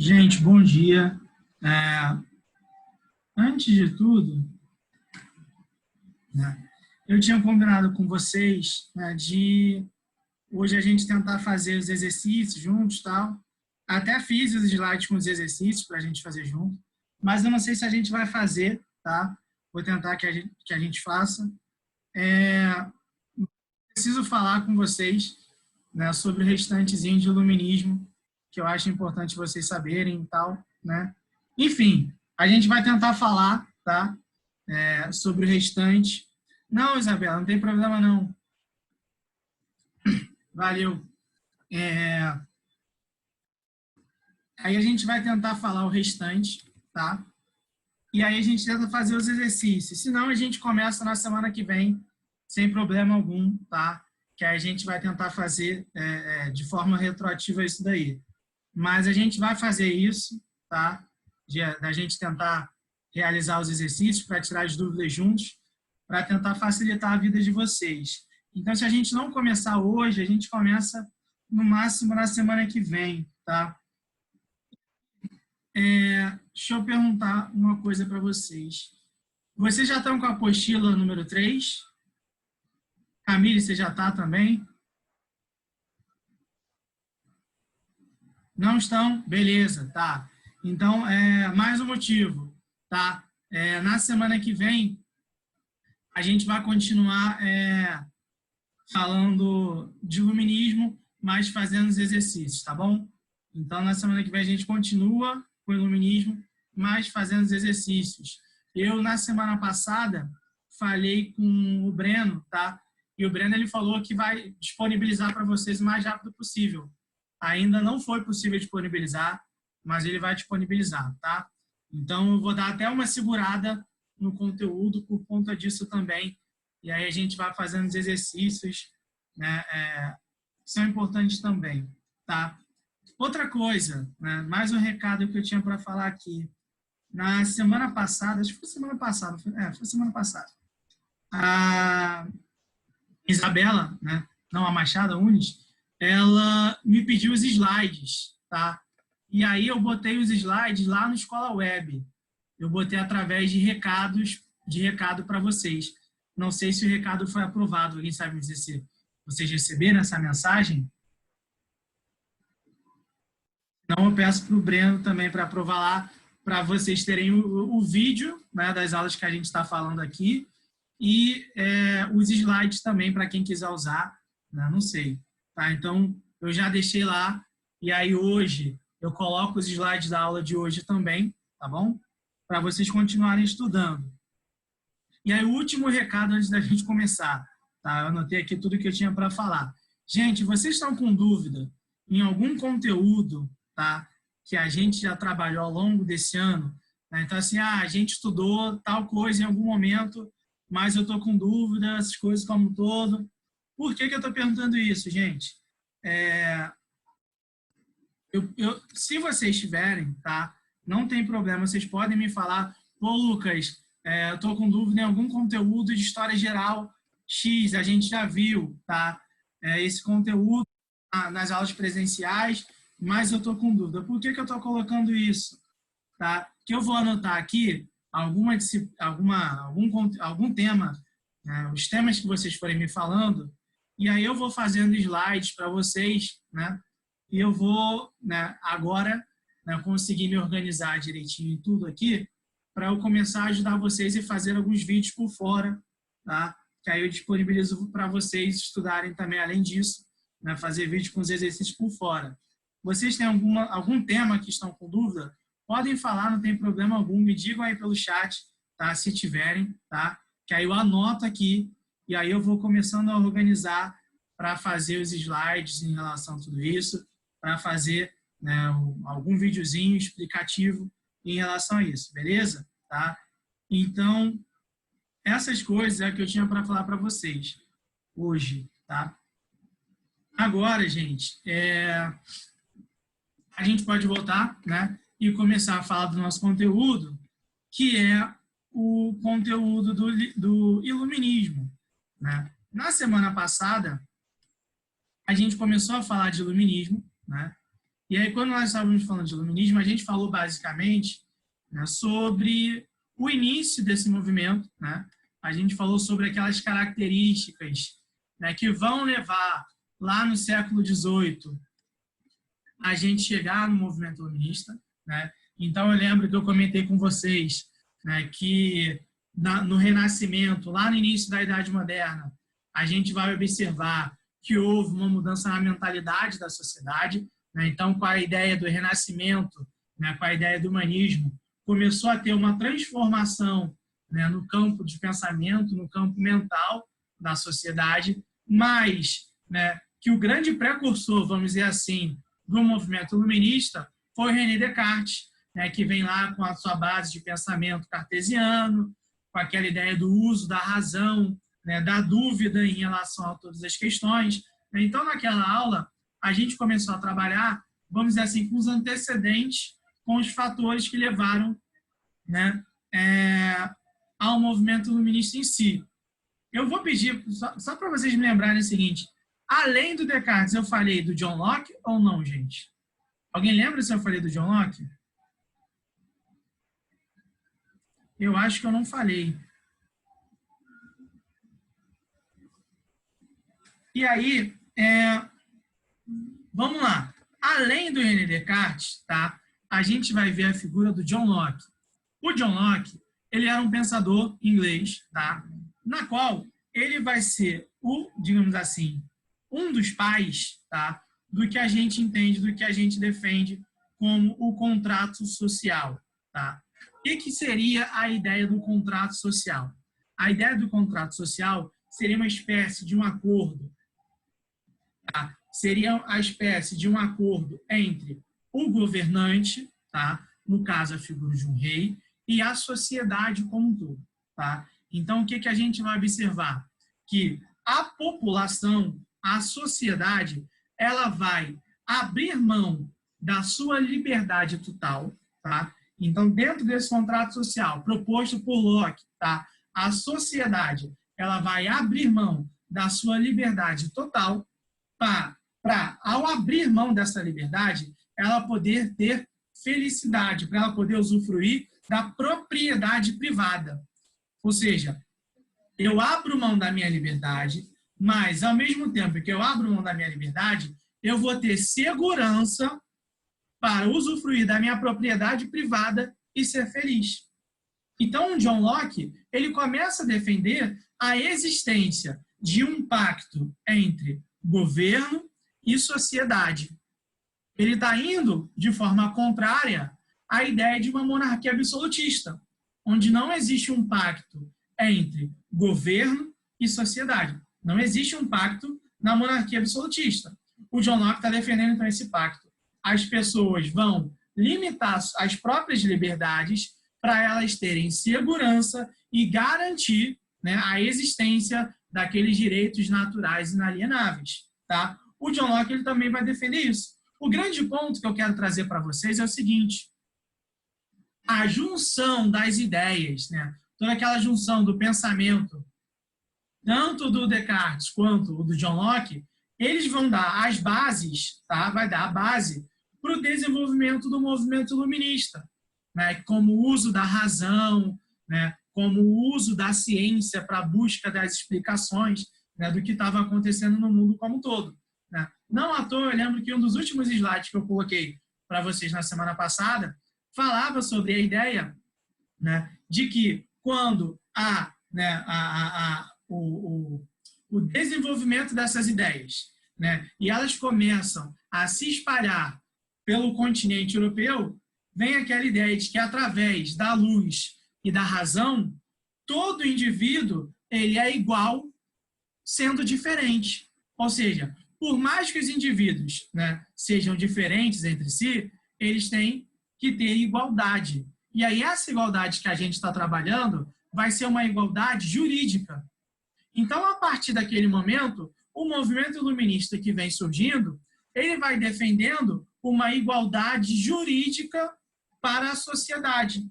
Gente, bom dia. É, Antes de tudo, né, eu tinha combinado com vocês, né, de hoje a gente tentar fazer os exercícios juntos, tal. Até fiz os slides com os exercícios para a gente fazer junto, mas eu não sei se a gente vai fazer, tá? Vou tentar que a gente faça. É, Preciso falar com vocês, né, sobre o restantezinho de iluminismo, que eu acho importante vocês saberem e tal, né? Enfim, a gente vai tentar falar, tá? Sobre o restante. Não, Isabela, não tem problema não. Valeu. É, Aí a gente vai tentar falar o restante, tá? E aí a gente tenta fazer os exercícios. Senão a gente começa na semana que vem, sem problema algum, tá? Que aí a gente vai tentar fazer de forma retroativa isso daí. Mas a gente vai fazer isso, tá? Da gente tentar realizar os exercícios para tirar as dúvidas juntos, para tentar facilitar a vida de vocês. Então, se a gente não começar hoje, a gente começa no máximo na semana que vem, tá? Deixa eu perguntar uma coisa para vocês. Vocês já estão com a apostila número 3? Camille, você já está também? Não estão? Beleza, tá. Então, mais um motivo, tá? Na semana que vem, a gente vai continuar falando de iluminismo, mas fazendo os exercícios, tá bom? Então, na semana que vem, a gente continua com o iluminismo, mas fazendo os exercícios. Eu, na semana passada, falei com o Breno, tá? E o Breno ele falou que vai disponibilizar para vocês o mais rápido possível. Ainda não foi possível disponibilizar, mas ele vai disponibilizar, tá? Então, eu vou dar até uma segurada no conteúdo por conta disso também. E aí a gente vai fazendo os exercícios, né? São importantes também, tá? Outra coisa, né? Mais um recado que eu tinha para falar aqui. Na semana passada, acho que foi semana passada, foi semana passada. A Isabela, né? Não, a Machada Unes, ela me pediu os slides, tá? E aí eu botei os slides lá no Escola Web. Eu botei através de recado para vocês. Não sei se o recado foi aprovado. Alguém sabe me dizer se vocês receberam essa mensagem? Não, eu peço para o Breno também para aprovar lá, para vocês terem o vídeo, né, das aulas que a gente está falando aqui e os slides também para quem quiser usar, né, não sei. Tá? Então, eu já deixei lá e aí hoje eu coloco os slides da aula de hoje também, tá bom? Para vocês continuarem estudando. E aí, o último recado antes da gente começar, tá? Eu anotei aqui tudo que eu tinha para falar. Gente, vocês estão com dúvida em algum conteúdo, tá? Que a gente já trabalhou ao longo desse ano? Né? Então, assim, a gente estudou tal coisa em algum momento, mas eu estou com dúvida, essas coisas como um todo. Por que eu estou perguntando isso, gente? Se vocês tiverem, tá? Não tem problema, vocês podem me falar, pô, Lucas, eu estou com dúvida em algum conteúdo de história geral X, a gente já viu, tá? Esse conteúdo nas aulas presenciais, mas eu estou com dúvida. Por que eu estou colocando isso? Tá? Que eu vou anotar aqui algum tema, né? Os temas que vocês forem me falando, e aí eu vou fazendo slides para vocês, né? E eu vou, né, agora, né, conseguir me organizar direitinho em tudo aqui, para eu começar a ajudar vocês e fazer alguns vídeos por fora, tá? Que aí eu disponibilizo para vocês estudarem também, além disso, né, fazer vídeo com os exercícios por fora. Vocês têm algum tema que estão com dúvida? Podem falar, não tem problema algum, me digam aí pelo chat, tá? Se tiverem, tá? Que aí eu anoto aqui e aí eu vou começando a organizar para fazer os slides em relação a tudo isso, para fazer, né, algum videozinho explicativo em relação a isso, beleza? Tá? Então, essas coisas é que eu tinha para falar para vocês hoje, tá? Agora, gente, a gente pode voltar, né, e começar a falar do nosso conteúdo, que é o conteúdo do iluminismo, né? Na semana passada, a gente começou a falar de iluminismo, né? E aí, quando nós estávamos falando de iluminismo, a gente falou basicamente, né, sobre o início desse movimento, né? A gente falou sobre aquelas características, né, que vão levar lá no século XVIII a gente chegar no movimento iluminista, né? Então, eu lembro que eu comentei com vocês, né, que no Renascimento, lá no início da Idade Moderna, a gente vai observar que houve uma mudança na mentalidade da sociedade, né? Então, com a ideia do Renascimento, né, com a ideia do humanismo, começou a ter uma transformação, né, no campo de pensamento, no campo mental da sociedade, mas, né, que o grande precursor, vamos dizer assim, do movimento iluminista foi René Descartes, né, que vem lá com a sua base de pensamento cartesiano, com aquela ideia do uso da razão, né, da dúvida em relação a todas as questões. Então, naquela aula, a gente começou a trabalhar, vamos dizer assim, com os antecedentes, com os fatores que levaram, né, ao movimento iluminista em si. Eu vou pedir, só para vocês me lembrarem o seguinte, além do Descartes, eu falei do John Locke ou não, gente? Alguém lembra se eu falei do John Locke? Eu acho que eu não falei. E aí, vamos lá. Além do René Descartes, tá? A gente vai ver a figura do John Locke. O John Locke, ele era um pensador inglês, tá? Na qual ele vai ser digamos assim, um dos pais, tá? Do que a gente entende, do que a gente defende como o contrato social, tá? O que seria a ideia do contrato social? A ideia do contrato social seria uma espécie de um acordo, tá? Seria a espécie de um acordo entre o governante, tá? No caso, a figura de um rei, e a sociedade como um todo, tá? Então, o que a gente vai observar? Que a população, a sociedade, ela vai abrir mão da sua liberdade total, tá? Então, dentro desse contrato social proposto por Locke, tá? A sociedade, ela vai abrir mão da sua liberdade total para, ao abrir mão dessa liberdade, ela poder ter felicidade, para ela poder usufruir da propriedade privada. Ou seja, eu abro mão da minha liberdade, mas, ao mesmo tempo que eu abro mão da minha liberdade, eu vou ter segurança para usufruir da minha propriedade privada e ser feliz. Então, o John Locke, ele começa a defender a existência de um pacto entre governo e sociedade. Ele está indo de forma contrária à ideia de uma monarquia absolutista, onde não existe um pacto entre governo e sociedade. Não existe um pacto na monarquia absolutista. O John Locke está defendendo, então, esse pacto. As pessoas vão limitar as próprias liberdades para elas terem segurança e garantir, né, a existência daqueles direitos naturais inalienáveis. Tá? O John Locke, ele também vai defender isso. O grande ponto que eu quero trazer para vocês é o seguinte: a junção das ideias, né, toda aquela junção do pensamento, tanto do Descartes quanto do John Locke, eles vão dar as bases, tá? Vai dar a base para o desenvolvimento do movimento iluminista, né? Como o uso da razão, né? Como o uso da ciência para a busca das explicações, né, do que estava acontecendo no mundo como um todo. Né? Não à toa, eu lembro que um dos últimos slides que eu coloquei para vocês na semana passada falava sobre a ideia, né, de que quando há, né, o desenvolvimento dessas ideias, né, e elas começam a se espalhar pelo continente europeu, vem aquela ideia de que através da luz e da razão, todo indivíduo ele é igual sendo diferente. Ou seja, por mais que os indivíduos, né, sejam diferentes entre si, eles têm que ter igualdade. E aí essa igualdade que a gente está trabalhando vai ser uma igualdade jurídica. Então, a partir daquele momento, o movimento iluminista que vem surgindo, ele vai defendendo uma igualdade jurídica para a sociedade.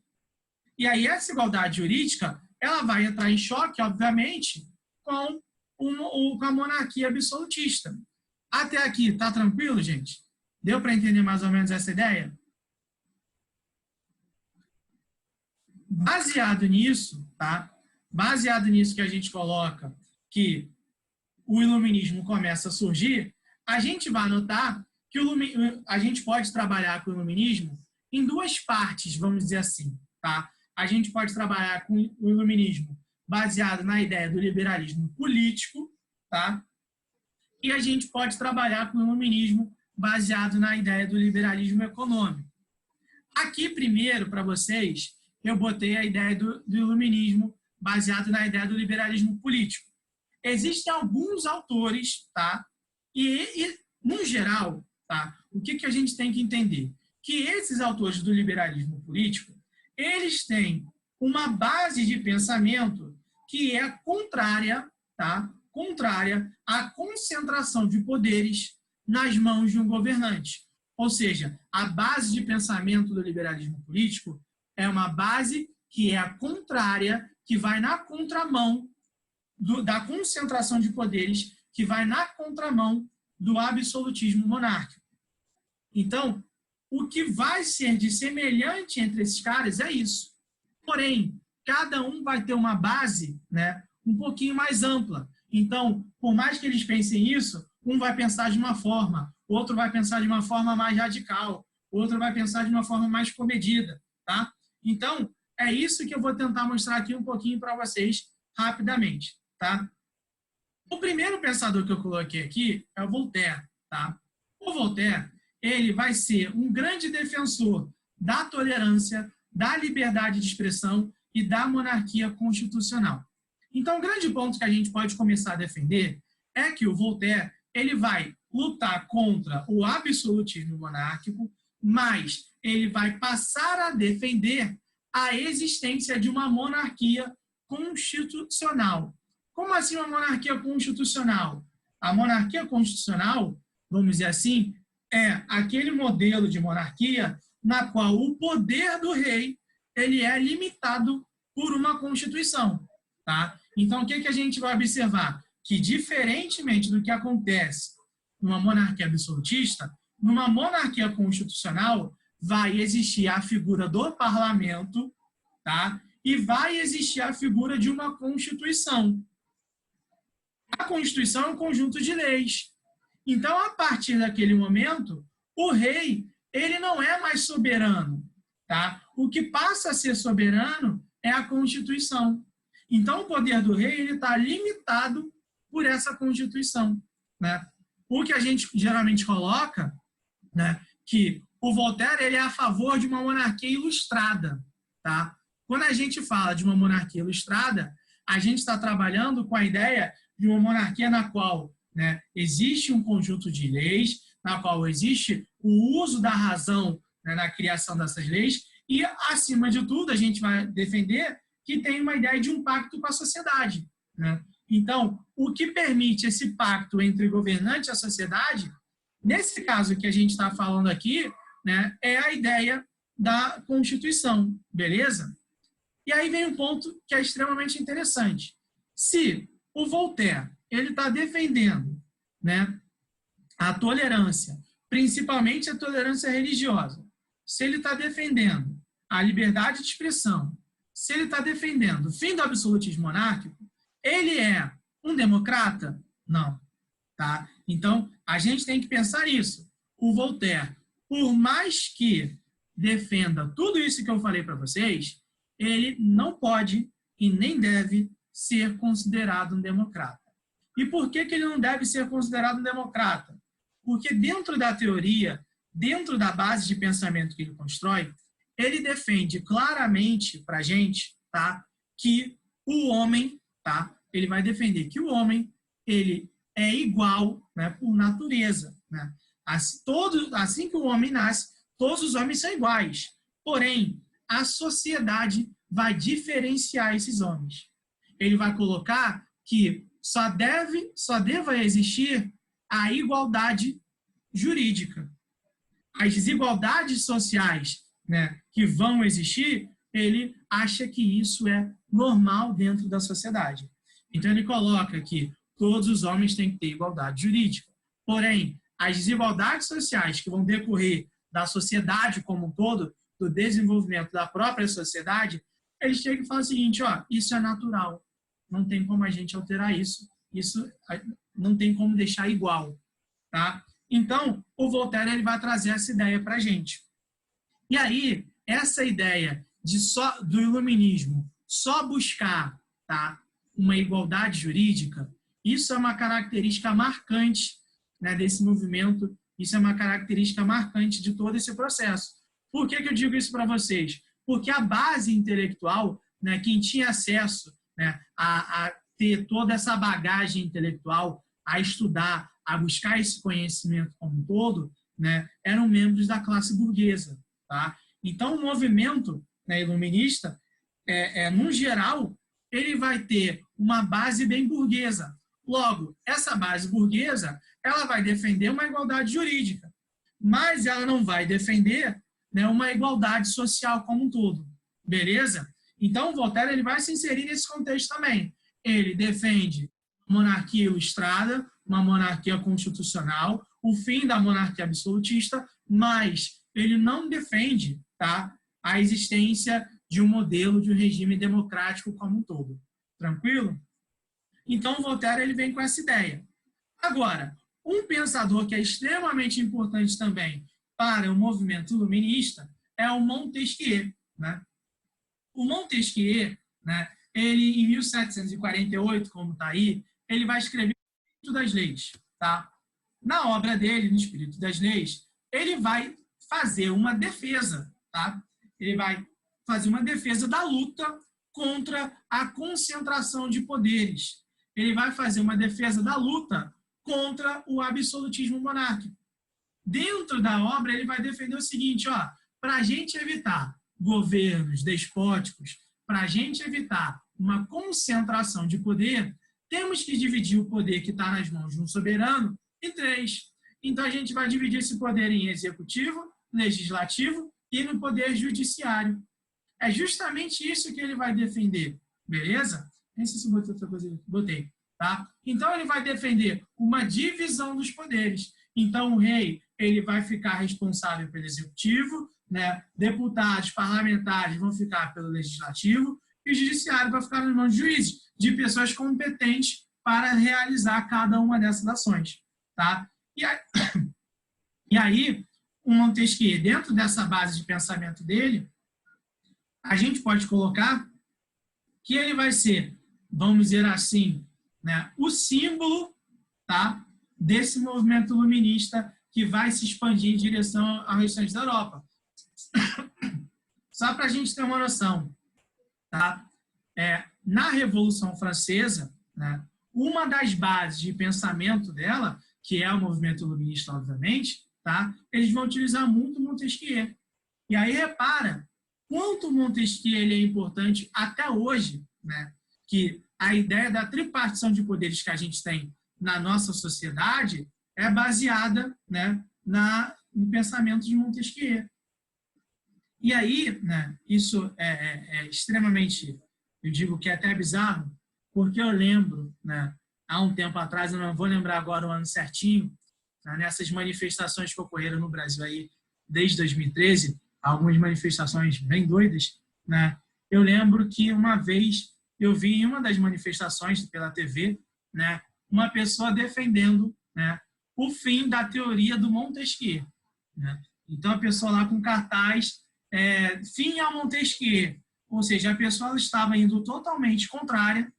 E aí essa igualdade jurídica, ela vai entrar em choque, obviamente, com a monarquia absolutista. Até aqui, tá tranquilo, gente? Deu para entender mais ou menos essa ideia? Baseado nisso, tá? Baseado nisso que a gente coloca que o iluminismo começa a surgir, a gente vai notar que a gente pode trabalhar com o iluminismo em duas partes, vamos dizer assim, tá? A gente pode trabalhar com o iluminismo baseado na ideia do liberalismo político, tá? E a gente pode trabalhar com o iluminismo baseado na ideia do liberalismo econômico. Aqui, primeiro, para vocês, eu botei a ideia do iluminismo baseado na ideia do liberalismo político. Existem alguns autores, tá? E no geral, tá? O que a gente tem que entender? Que esses autores do liberalismo político, eles têm uma base de pensamento que é contrária, tá? Contrária à concentração de poderes nas mãos de um governante. Ou seja, a base de pensamento do liberalismo político é uma base que é contrária, que vai na contramão da concentração de poderes, que vai na contramão do absolutismo monárquico. Então, o que vai ser de semelhante entre esses caras é isso. Porém, cada um vai ter uma base, né, um pouquinho mais ampla. Então, por mais que eles pensem isso, um vai pensar de uma forma, outro vai pensar de uma forma mais radical, outro vai pensar de uma forma mais comedida, tá? Então, é isso que eu vou tentar mostrar aqui um pouquinho para vocês rapidamente, tá? O primeiro pensador que eu coloquei aqui é o Voltaire, tá? O Voltaire, ele vai ser um grande defensor da tolerância, da liberdade de expressão e da monarquia constitucional. Então, o grande ponto que a gente pode começar a defender é que o Voltaire, ele vai lutar contra o absolutismo monárquico, mas ele vai passar a defender a existência de uma monarquia constitucional. Como assim uma monarquia constitucional? A monarquia constitucional, vamos dizer assim, é aquele modelo de monarquia na qual o poder do rei ele é limitado por uma constituição, tá? Então, o que a gente vai observar? Que, diferentemente do que acontece numa monarquia absolutista, numa monarquia constitucional vai existir a figura do parlamento, tá? E vai existir a figura de uma constituição. A Constituição é um conjunto de leis. Então, a partir daquele momento, o rei ele não é mais soberano, tá? O que passa a ser soberano é a Constituição. Então, o poder do rei ele está limitado por essa Constituição, né? O que a gente geralmente coloca, né, que o Voltaire ele é a favor de uma monarquia ilustrada, tá? Quando a gente fala de uma monarquia ilustrada, a gente está trabalhando com a ideia de uma monarquia na qual, né, existe um conjunto de leis, na qual existe o uso da razão, né, na criação dessas leis, e, acima de tudo, a gente vai defender que tem uma ideia de um pacto com a sociedade, né? Então, o que permite esse pacto entre governante e a sociedade, nesse caso que a gente está falando aqui, né, é a ideia da Constituição, beleza? E aí vem um ponto que é extremamente interessante. Se o Voltaire ele está defendendo, né, a tolerância, principalmente a tolerância religiosa, se ele está defendendo a liberdade de expressão, se ele está defendendo o fim do absolutismo monárquico, ele é um democrata? Não. Tá? Então, a gente tem que pensar isso. O Voltaire, por mais que defenda tudo isso que eu falei para vocês, ele não pode e nem deve ser considerado um democrata. E por que ele não deve ser considerado um democrata? Porque dentro da teoria, dentro da base de pensamento que ele constrói, ele defende claramente para a gente, tá, que o homem, tá, ele vai defender que o homem ele é igual, né, por natureza. Né? Assim que o homem nasce, todos os homens são iguais. Porém, a sociedade vai diferenciar esses homens. Ele vai colocar que só deva existir a igualdade jurídica. As desigualdades sociais, né, que vão existir, ele acha que isso é normal dentro da sociedade. Então, ele coloca que todos os homens têm que ter igualdade jurídica. Porém, as desigualdades sociais que vão decorrer da sociedade como um todo, do desenvolvimento da própria sociedade, eles chegam e falam o seguinte, ó, isso é natural, não tem como a gente alterar isso não tem como deixar igual. Tá? Então, o Voltaire ele vai trazer essa ideia para a gente. E aí, essa ideia do iluminismo só buscar, tá, uma igualdade jurídica, isso é uma característica marcante, né, desse movimento, isso é uma característica marcante de todo esse processo. Por que eu digo isso para vocês? Porque a base intelectual, né, quem tinha acesso, né, a ter toda essa bagagem intelectual, a estudar, a buscar esse conhecimento como um todo, né, eram membros da classe burguesa. Tá? Então, o movimento, né, iluminista, no geral, ele vai ter uma base bem burguesa. Logo, essa base burguesa ela vai defender uma igualdade jurídica, mas ela não vai defender, né, uma igualdade social como um todo. Beleza? Então, o Voltaire ele vai se inserir nesse contexto também. Ele defende uma monarquia ilustrada, uma monarquia constitucional, o fim da monarquia absolutista, mas ele não defende, tá, a existência de um modelo de um regime democrático como um todo. Tranquilo? Então, Voltaire ele vem com essa ideia. Agora, um pensador que é extremamente importante também para o movimento iluminista é o Montesquieu. Né? O Montesquieu, né, ele, em 1748, como está aí, ele vai escrever o Espírito das Leis. Tá? Na obra dele, no Espírito das Leis, ele vai fazer uma defesa. Tá? Ele vai fazer uma defesa da luta contra a concentração de poderes. Ele vai fazer uma defesa da luta contra o absolutismo monárquico. Dentro da obra, ele vai defender o seguinte, para a gente evitar governos despóticos, para a gente evitar uma concentração de poder, temos que dividir o poder que está nas mãos de um soberano em 3. Então, a gente vai dividir esse poder em executivo, legislativo e no poder judiciário. É justamente isso que ele vai defender, beleza? Nem sei se botei outra coisa, botei, tá? Então, ele vai defender uma divisão dos poderes. Então, o rei ele vai ficar responsável pelo executivo, né? Deputados, parlamentares vão ficar pelo legislativo e o judiciário vai ficar nas mãos de juízes, de pessoas competentes para realizar cada uma dessas ações, tá? E aí o Montesquieu, dentro dessa base de pensamento dele, a gente pode colocar que ele vai ser, vamos dizer assim, né, o símbolo, tá, desse movimento iluminista que vai se expandir em direção ao restante da Europa. Só para a gente ter uma noção, tá? Na Revolução Francesa, né, uma das bases de pensamento dela, que é o movimento iluminista, obviamente, tá, eles vão utilizar muito Montesquieu. E aí, repara, quanto Montesquieu ele é importante até hoje, né, que a ideia da tripartição de poderes que a gente tem na nossa sociedade é baseada, né, no pensamento de Montesquieu. E aí, né, isso é extremamente, eu digo que é até bizarro, porque eu lembro, né, há um tempo atrás, eu não vou lembrar agora o ano certinho, né, nessas manifestações que ocorreram no Brasil aí desde 2013, algumas manifestações bem doidas, né, eu lembro que uma vez eu vi em uma das manifestações pela TV, né, uma pessoa defendendo, né, o fim da teoria do Montesquieu. Né? Então, a pessoa lá com cartaz, fim a Montesquieu, ou seja, a pessoa estava indo totalmente contrária,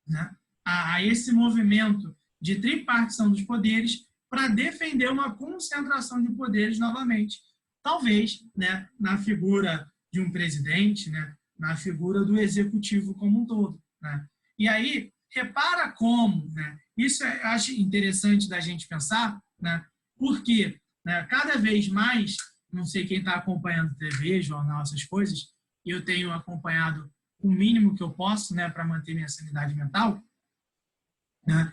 né, a esse movimento de tripartição dos poderes para defender uma concentração de poderes novamente. Talvez, né, na figura de um presidente, né, na figura do executivo como um todo. Né? E aí, repara como, né, isso eu acho interessante da gente pensar, né, porque, né, cada vez mais, não sei quem está acompanhando TV, jornal, essas coisas, e eu tenho acompanhado o mínimo que eu posso, né, para manter minha sanidade mental, né,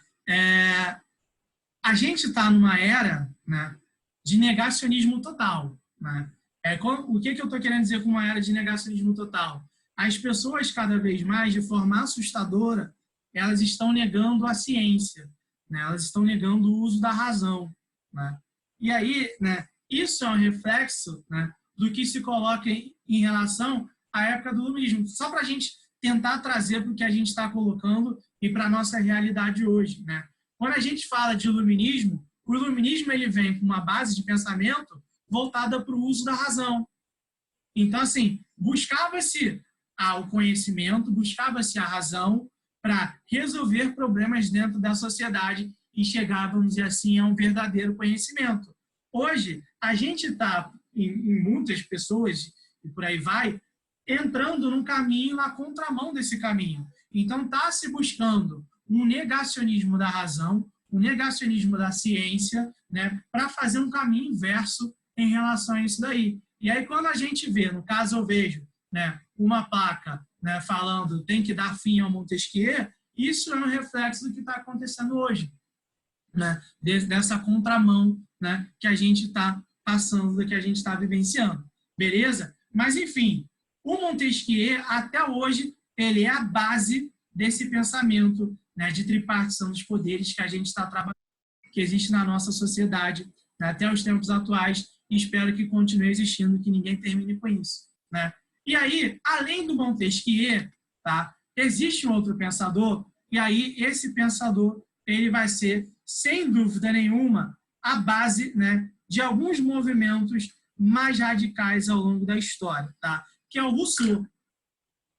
a gente está numa era, né, de negacionismo total. Né? O que eu estou querendo dizer com uma era de negacionismo total? As pessoas, cada vez mais, de forma assustadora, elas estão negando a ciência, né? Elas estão negando o uso da razão. né? E aí, né, isso é um reflexo, né, do que se coloca em relação à época do iluminismo. Só para a gente tentar trazer para o que a gente está colocando e para a nossa realidade hoje, né? Quando a gente fala de iluminismo, o iluminismo ele vem com uma base de pensamento voltada para o uso da razão. Então, assim, buscava-se o conhecimento, buscava-se a razão para resolver problemas dentro da sociedade e chegávamos, assim, a um verdadeiro conhecimento. Hoje, a gente está, em muitas pessoas, e por aí vai, entrando num caminho na contramão desse caminho. Então, está se buscando um negacionismo da razão, um negacionismo da ciência, né, para fazer um caminho inverso em relação a isso daí. E aí, quando a gente vê, no caso eu vejo, né, uma placa, né, falando tem que dar fim ao Montesquieu, isso é um reflexo do que está acontecendo hoje, né, dessa contramão, né, que a gente está passando, do que a gente está vivenciando. Beleza? Mas, enfim, o Montesquieu, até hoje, ele é a base desse pensamento, né, de tripartição dos poderes que a gente está trabalhando, que existe na nossa sociedade, né, até os tempos atuais, e espero que continue existindo, que ninguém termine com isso, né? E aí, além do Montesquieu, tá, existe um outro pensador, e aí esse pensador ele vai ser, sem dúvida nenhuma, a base, né, de alguns movimentos mais radicais ao longo da história, tá? Que é o Rousseau.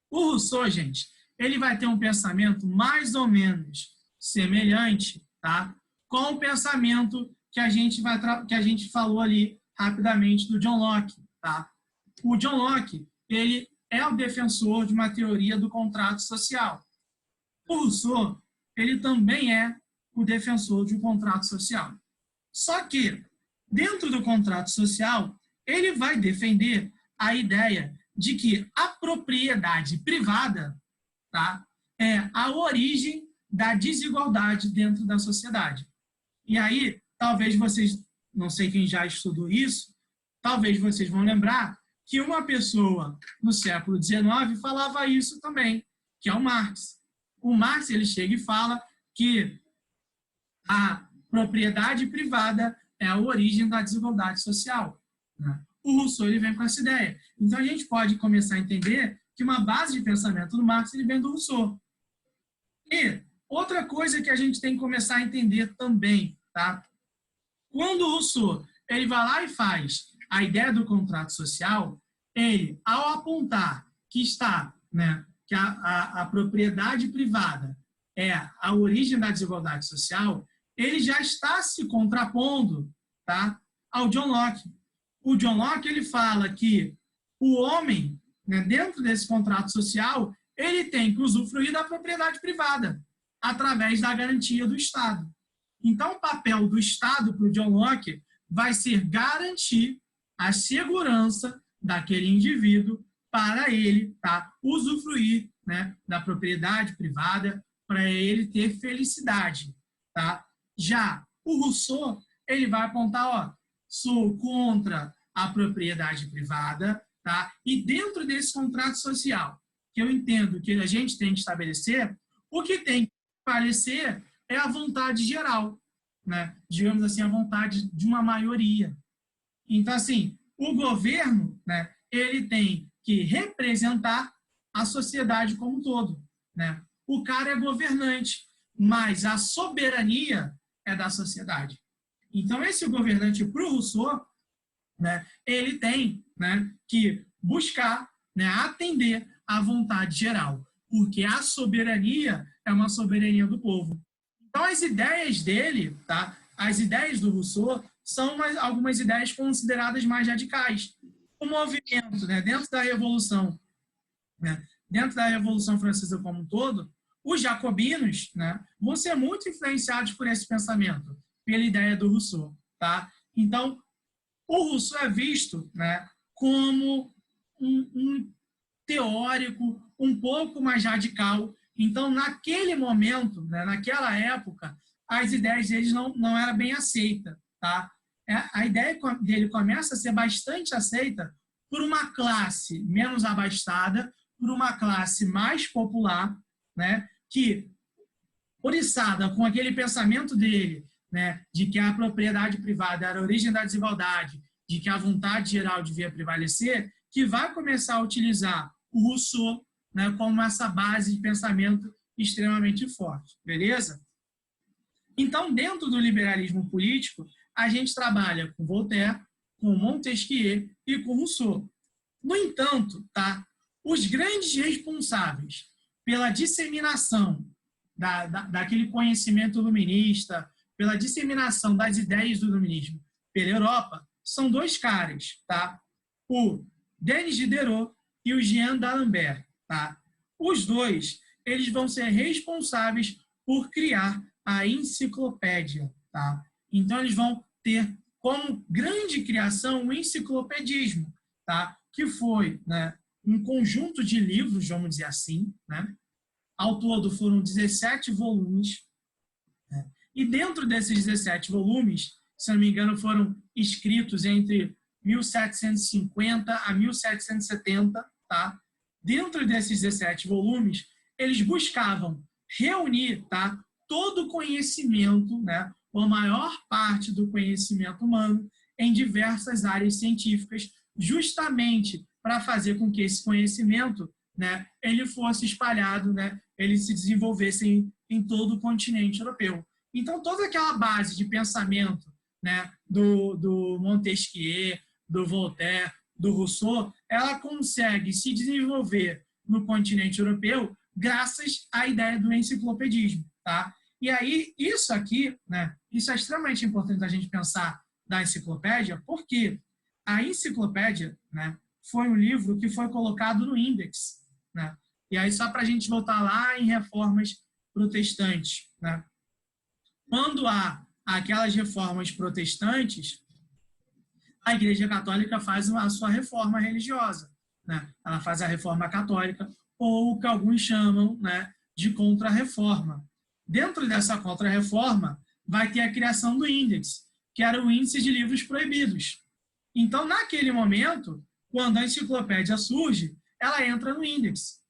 O Rousseau, gente, ele vai ter um pensamento mais ou menos semelhante, tá, com o pensamento que a gente falou ali rapidamente do John Locke, tá? O John Locke, ele é o defensor de uma teoria do contrato social. O Rousseau, ele também é o defensor de um contrato social. Só que, dentro do contrato social, ele vai defender a ideia de que a propriedade privada, tá, é a origem da desigualdade dentro da sociedade. E aí, talvez vocês, não sei quem já estudou isso, talvez vocês vão lembrar que uma pessoa no século XIX falava isso também, que é o Marx. O Marx, ele chega e fala que a propriedade privada é a origem da desigualdade social, né? O Rousseau, ele vem com essa ideia. Então, a gente pode começar a entender que uma base de pensamento do Marx, ele vem do Rousseau. E outra coisa que a gente tem que começar a entender também, tá? Quando o Rousseau, ele vai lá e faz a ideia do contrato social, ele, ao apontar que está, né, que a propriedade privada é a origem da desigualdade social, ele já está se contrapondo, tá, ao John Locke. O John Locke, ele fala que o homem, né, dentro desse contrato social, ele tem que usufruir da propriedade privada através da garantia do Estado. Então, o papel do Estado para o John Locke vai ser garantir a segurança daquele indivíduo para ele, tá, usufruir, né, da propriedade privada, para ele ter felicidade. Tá? Já o Rousseau, ele vai apontar, ó, sou contra a propriedade privada, tá? E dentro desse contrato social, que eu entendo que a gente tem que estabelecer, o que tem que parecer é a vontade geral, né? Digamos assim, a vontade de uma maioria. Então, assim, o governo, né, ele tem que representar a sociedade como um todo, né? O cara é governante, mas a soberania é da sociedade. Então, esse governante, para o Rousseau, né, ele tem, né, que buscar, né, atender à vontade geral, porque a soberania é uma soberania do povo. Então, as ideias dele, tá, as ideias do Rousseau, são algumas ideias consideradas mais radicais. O movimento, né, dentro da Revolução Francesa como um todo, os jacobinos, né, vão ser muito influenciados por esse pensamento, pela ideia do Rousseau. Tá? Então, o Rousseau é visto, né, como um teórico um pouco mais radical. Então, naquele momento, né, naquela época, as ideias deles não eram bem aceitas. Tá? A ideia dele começa a ser bastante aceita por uma classe menos abastada, por uma classe mais popular, né, que, oriçada com aquele pensamento dele né, de que a propriedade privada era a origem da desigualdade, de que a vontade geral devia prevalecer, que vai começar a utilizar o Rousseau, né, como essa base de pensamento extremamente forte, beleza? Então, dentro do liberalismo político, a gente trabalha com Voltaire, com Montesquieu e com Rousseau. No entanto, tá, os grandes responsáveis pela disseminação daquele conhecimento iluminista, pela disseminação das ideias do iluminismo pela Europa, são dois caras, tá? O Denis Diderot e o Jean d'Alembert, tá? Os dois, eles vão ser responsáveis por criar a enciclopédia, tá? Então, eles vão ter como grande criação o enciclopedismo, tá? Que foi, né, um conjunto de livros, vamos dizer assim, né? Ao todo foram 17 volumes, né? E dentro desses 17 volumes, se não me engano, foram escritos entre 1750 a 1770, tá? Dentro desses 17 volumes, eles buscavam reunir, tá, todo o conhecimento, né, ou a maior parte do conhecimento humano em diversas áreas científicas, justamente para fazer com que esse conhecimento, né, ele fosse espalhado, né, ele se desenvolvesse em todo o continente europeu. Então, toda aquela base de pensamento, né, do Montesquieu, do Voltaire, do Rousseau, ela consegue se desenvolver no continente europeu graças à ideia do enciclopedismo, tá? E aí, isso aqui, né, isso é extremamente importante a gente pensar da enciclopédia, porque a enciclopédia, né, foi um livro que foi colocado no índex, né? E aí, só para a gente voltar lá em reformas protestantes, né? Quando há aquelas reformas protestantes, a Igreja Católica faz a sua reforma religiosa, né? Ela faz a reforma católica, ou o que alguns chamam, né, de contra-reforma. Dentro dessa contra-reforma, vai ter a criação do índex, que era o índice de livros proibidos. Então, naquele momento, quando a enciclopédia surge, ela entra no índex.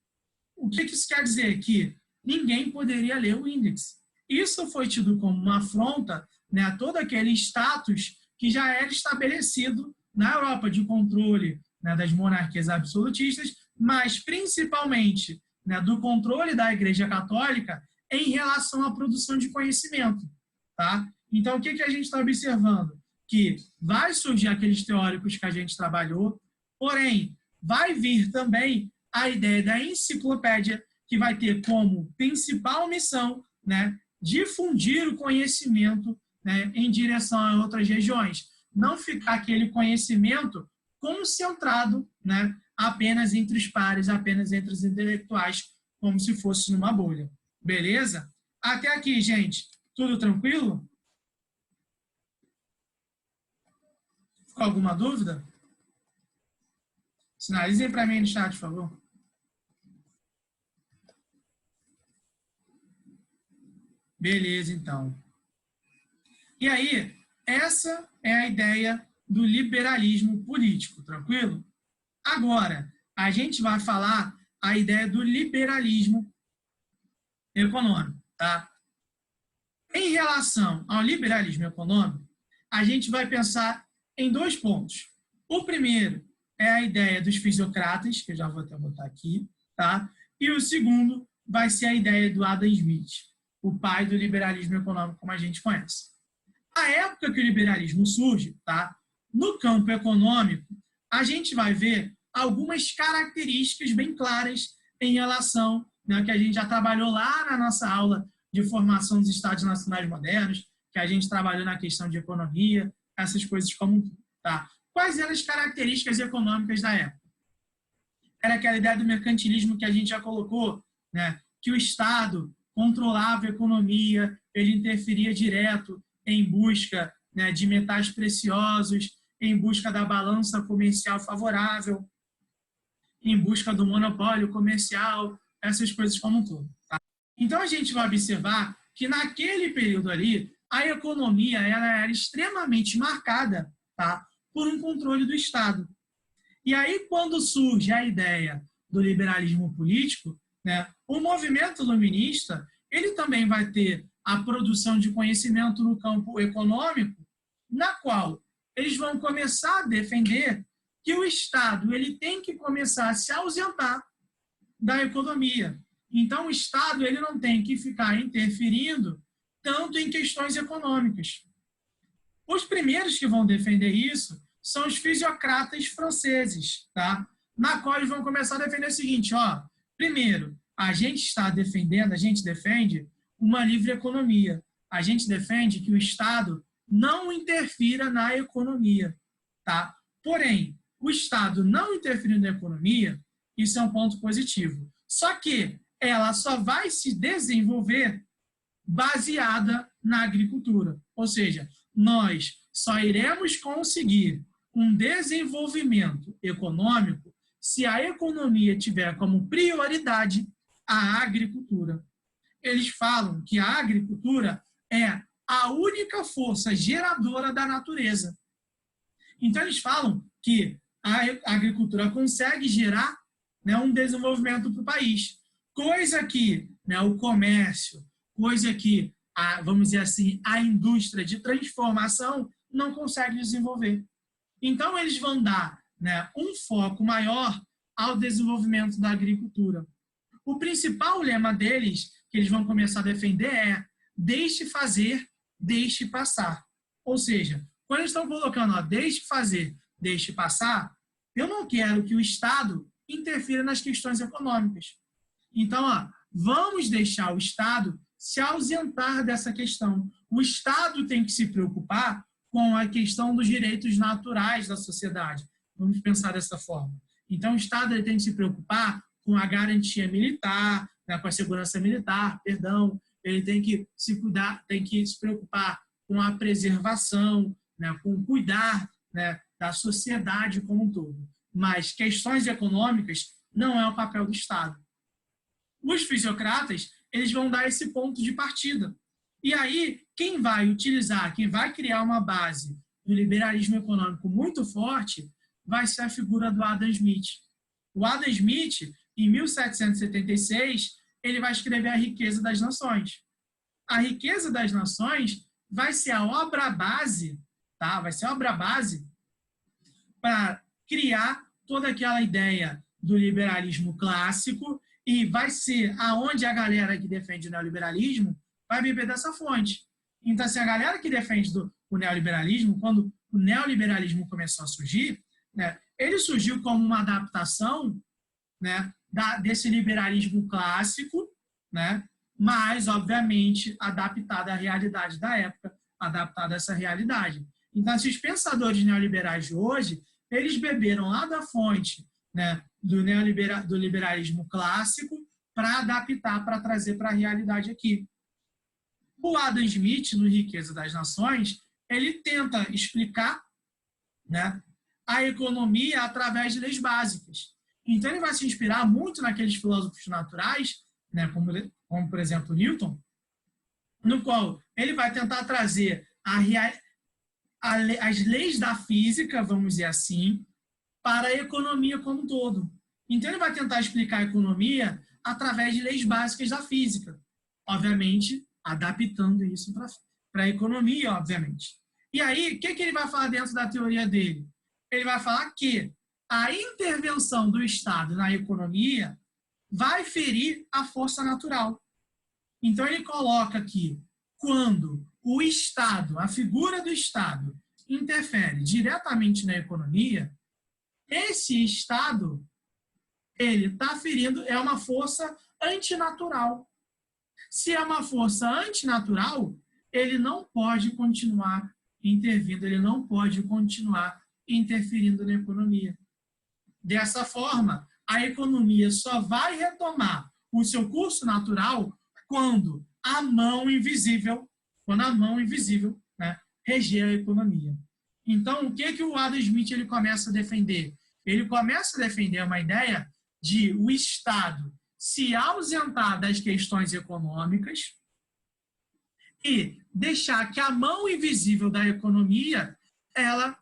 O que isso quer dizer? Que ninguém poderia ler o índex. Isso foi tido como uma afronta, né, a todo aquele status que já era estabelecido na Europa de controle, né, das monarquias absolutistas, mas principalmente, né, do controle da Igreja Católica em relação à produção de conhecimento. Tá? Então, o que a gente está observando? Que vai surgir aqueles teóricos que a gente trabalhou, porém, vai vir também a ideia da enciclopédia, que vai ter como principal missão, né, difundir o conhecimento, né, em direção a outras regiões. Não ficar aquele conhecimento concentrado, né, apenas entre os pares, apenas entre os intelectuais, como se fosse numa bolha. Beleza? Até aqui, gente. Tudo tranquilo? Ficou alguma dúvida? Sinalizem para mim no chat, por favor. Beleza, então. E aí, essa é a ideia do liberalismo político, tranquilo? Agora, a gente vai falar a ideia do liberalismo econômico, tá? Em relação ao liberalismo econômico, a gente vai pensar em dois pontos. O primeiro é a ideia dos fisiocratas, que eu já vou até botar aqui, tá? E o segundo vai ser a ideia do Adam Smith, o pai do liberalismo econômico, como a gente conhece. A época que o liberalismo surge, tá? No campo econômico, a gente vai ver algumas características bem claras em relação, né, que a gente já trabalhou lá na nossa aula de formação dos Estados Nacionais Modernos, que a gente trabalhou na questão de economia, essas coisas como, tá? Quais eram as características econômicas da época? Era aquela ideia do mercantilismo que a gente já colocou, né, que o Estado controlava a economia, ele interferia direto em busca, né, de metais preciosos, em busca da balança comercial favorável, em busca do monopólio comercial, essas coisas como um todo. Tá? Então, a gente vai observar que naquele período ali, a economia ela era extremamente marcada, tá, por um controle do Estado. E aí, quando surge a ideia do liberalismo político, né, o movimento iluminista ele também vai ter a produção de conhecimento no campo econômico, na qual eles vão começar a defender que o Estado ele tem que começar a se ausentar da economia. Então, o Estado ele não tem que ficar interferindo tanto em questões econômicas. Os primeiros que vão defender isso são os fisiocratas franceses, tá? Na qual eles vão começar a defender o seguinte, ó, primeiro, a gente defende uma livre economia. A gente defende que o Estado não interfira na economia, tá? Porém, o Estado não interferindo na economia, isso é um ponto positivo. Só que ela só vai se desenvolver baseada na agricultura. Ou seja, nós só iremos conseguir um desenvolvimento econômico se a economia tiver como prioridade a agricultura. Eles falam que a agricultura é a única força geradora da natureza. Então, eles falam que a agricultura consegue gerar, né, um desenvolvimento para o país. Coisa que, né, o comércio, coisa que, vamos dizer assim, a indústria de transformação não consegue desenvolver. Então, eles vão dar, né, um foco maior ao desenvolvimento da agricultura. O principal lema deles, que eles vão começar a defender, é deixe fazer, deixe passar. Ou seja, quando eles estão colocando, ó, deixe fazer, deixe passar, eu não quero que o Estado interfira nas questões econômicas. Então, ó, vamos deixar o Estado se ausentar dessa questão. O Estado tem que se preocupar com a questão dos direitos naturais da sociedade. Vamos pensar dessa forma. Então, o Estado ele tem que se preocupar com a garantia militar, né, com a segurança militar, perdão, ele tem que se cuidar, tem que se preocupar com a preservação, né, com cuidar, né, da sociedade como um todo. Mas questões econômicas não é o papel do Estado. Os fisiocratas, eles vão dar esse ponto de partida. E aí, quem vai criar uma base do liberalismo econômico muito forte, vai ser a figura do Adam Smith. O Adam Smith, em 1776, ele vai escrever A Riqueza das Nações. A Riqueza das Nações vai ser a obra base, tá? Vai ser a obra base para criar toda aquela ideia do liberalismo clássico e vai ser aonde a galera que defende o neoliberalismo vai beber dessa fonte. Então, se a galera que defende o neoliberalismo, quando o neoliberalismo começou a surgir, né, ele surgiu como uma adaptação, né, desse liberalismo clássico, né, mas, obviamente, adaptada à realidade da época, adaptada a essa realidade. Então, esses pensadores neoliberais de hoje, eles beberam lá da fonte, né, do liberalismo clássico para adaptar, para trazer para a realidade aqui. O Adam Smith, no Riqueza das Nações, ele tenta explicar, né, a economia através de leis básicas. Então, ele vai se inspirar muito naqueles filósofos naturais, né, como, por exemplo, Newton, no qual ele vai tentar trazer as leis da física, vamos dizer assim, para a economia como um todo. Então, ele vai tentar explicar a economia através de leis básicas da física. Obviamente, adaptando isso para a economia, obviamente. E aí, o que ele vai falar dentro da teoria dele? Ele vai falar que a intervenção do Estado na economia vai ferir a força natural. Então, ele coloca que quando o Estado, a figura do Estado, interfere diretamente na economia, esse Estado, ele está ferindo, é uma força antinatural. Se é uma força antinatural, ele não pode continuar intervindo, ele não pode continuar interferindo na economia. Dessa forma, a economia só vai retomar o seu curso natural quando a mão invisível, né, reger a economia. Então, o que o Adam Smith ele começa a defender? Ele começa a defender uma ideia de o Estado se ausentar das questões econômicas e deixar que a mão invisível da economia ela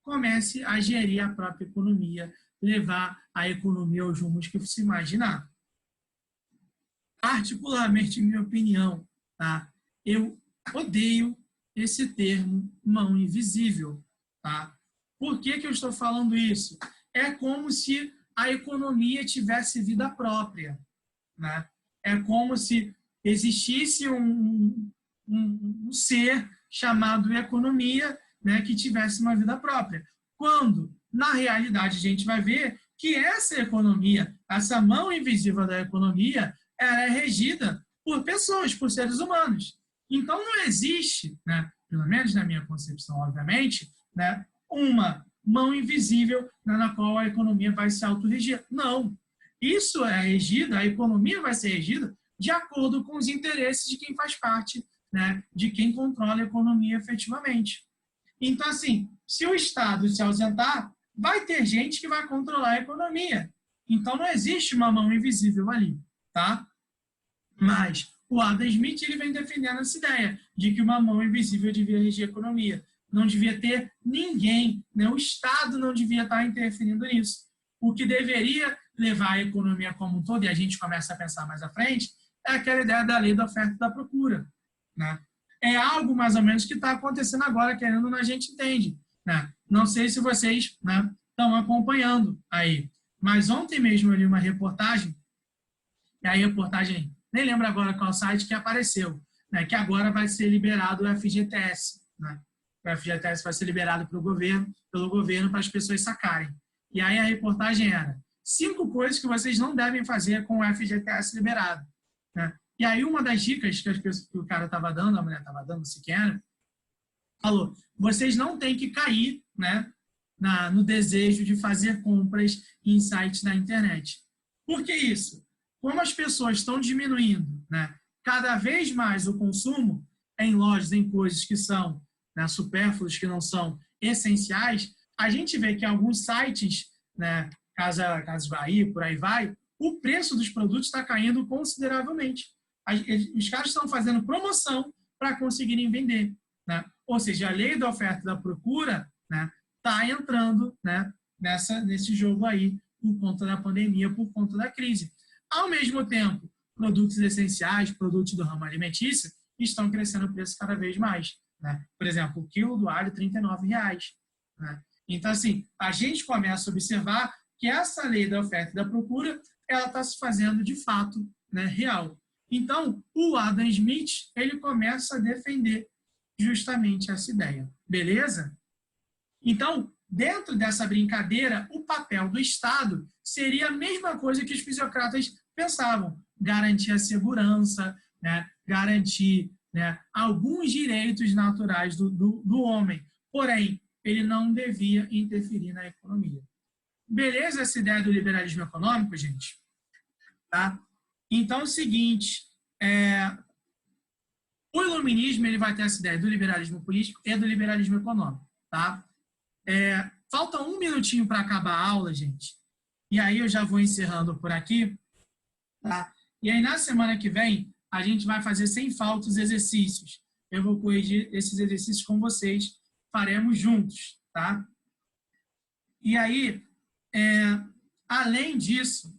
comece a gerir a própria economia, levar a economia aos rumos que se imaginar. Particularmente, em minha opinião, tá? eu odeio esse termo mão invisível, tá? Por que que eu estou falando isso? É como se a economia tivesse vida própria, né? É como se existisse um ser chamado economia, né, que tivesse uma vida própria. Quando, na realidade, a gente vai ver que essa economia, essa mão invisível da economia, ela é regida por pessoas, por seres humanos. Então, não existe, né, pelo menos na minha concepção, obviamente, né, uma mão invisível na qual a economia vai se autorregir. Não. Isso é regida, a economia vai ser regida de acordo com os interesses de quem faz parte, né, de quem controla a economia efetivamente. Então, assim, se o Estado se ausentar, vai ter gente que vai controlar a economia. Então, não existe uma mão invisível ali, tá? Mas o Adam Smith ele vem defendendo essa ideia de que uma mão invisível devia regir a economia. Não devia ter ninguém, né? O Estado não devia estar interferindo nisso. O que deveria levar a economia como um todo, e a gente começa a pensar mais à frente, é aquela ideia da lei da oferta e da procura, né? É algo mais ou menos que está acontecendo agora, querendo ou não, a gente entende, né? Não sei se vocês, né, estão acompanhando aí, mas ontem mesmo eu li uma reportagem, e a reportagem, nem lembro agora qual site que apareceu, né, que agora vai ser liberado o FGTS, né? O FGTS vai ser liberado pelo governo para as pessoas sacarem. E aí a reportagem era 5 coisas que vocês não devem fazer com o FGTS liberado, né? E aí uma das dicas que o cara estava dando, a mulher estava dando, sequer, falou, vocês não têm que cair, né, no desejo de fazer compras em sites da internet. Por que isso? Como as pessoas estão diminuindo, né, cada vez mais o consumo em lojas, em coisas que são, né, supérfluas, que não são essenciais, a gente vê que alguns sites, né, Casas Bahia, por aí vai, o preço dos produtos está caindo consideravelmente. Os caras estão fazendo promoção para conseguirem vender, né? Ou seja, a lei da oferta e da procura, né, está entrando, né, nesse jogo aí por conta da pandemia, por conta da crise. Ao mesmo tempo, produtos essenciais, produtos do ramo alimentício, estão crescendo o preço cada vez mais, né? Por exemplo, o quilo do alho, R$ 39,00, né? Então, assim, a gente começa a observar que essa lei da oferta e da procura, ela está se fazendo de fato, né, real. Então, o Adam Smith, ele começa a defender justamente essa ideia. Beleza? Então, dentro dessa brincadeira, o papel do Estado seria a mesma coisa que os fisiocratas pensavam: garantir a segurança, né, garantir, né, alguns direitos naturais do homem. Porém, ele não devia interferir na economia. Beleza essa ideia do liberalismo econômico, gente? Tá? Então, é o seguinte, o iluminismo ele vai ter essa ideia do liberalismo político e do liberalismo econômico. Tá? Falta 1 minutinho para acabar a aula, gente. E aí eu já vou encerrando por aqui. Tá? E aí, na semana que vem, a gente vai fazer sem falta os exercícios. Eu vou corrigir esses exercícios com vocês. Faremos juntos. Tá? E aí, além disso,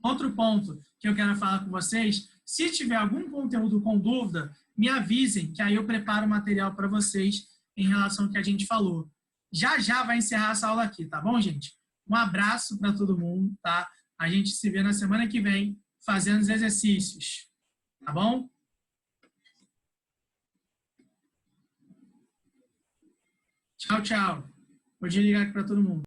outro ponto que eu quero falar com vocês, se tiver algum conteúdo com dúvida, me avisem, que aí eu preparo o material para vocês em relação ao que a gente falou. Já já vai encerrar essa aula aqui, tá bom, gente? Um abraço para todo mundo, tá? A gente se vê na semana que vem fazendo os exercícios, tá bom? Tchau, tchau. Vou desligar aqui para todo mundo.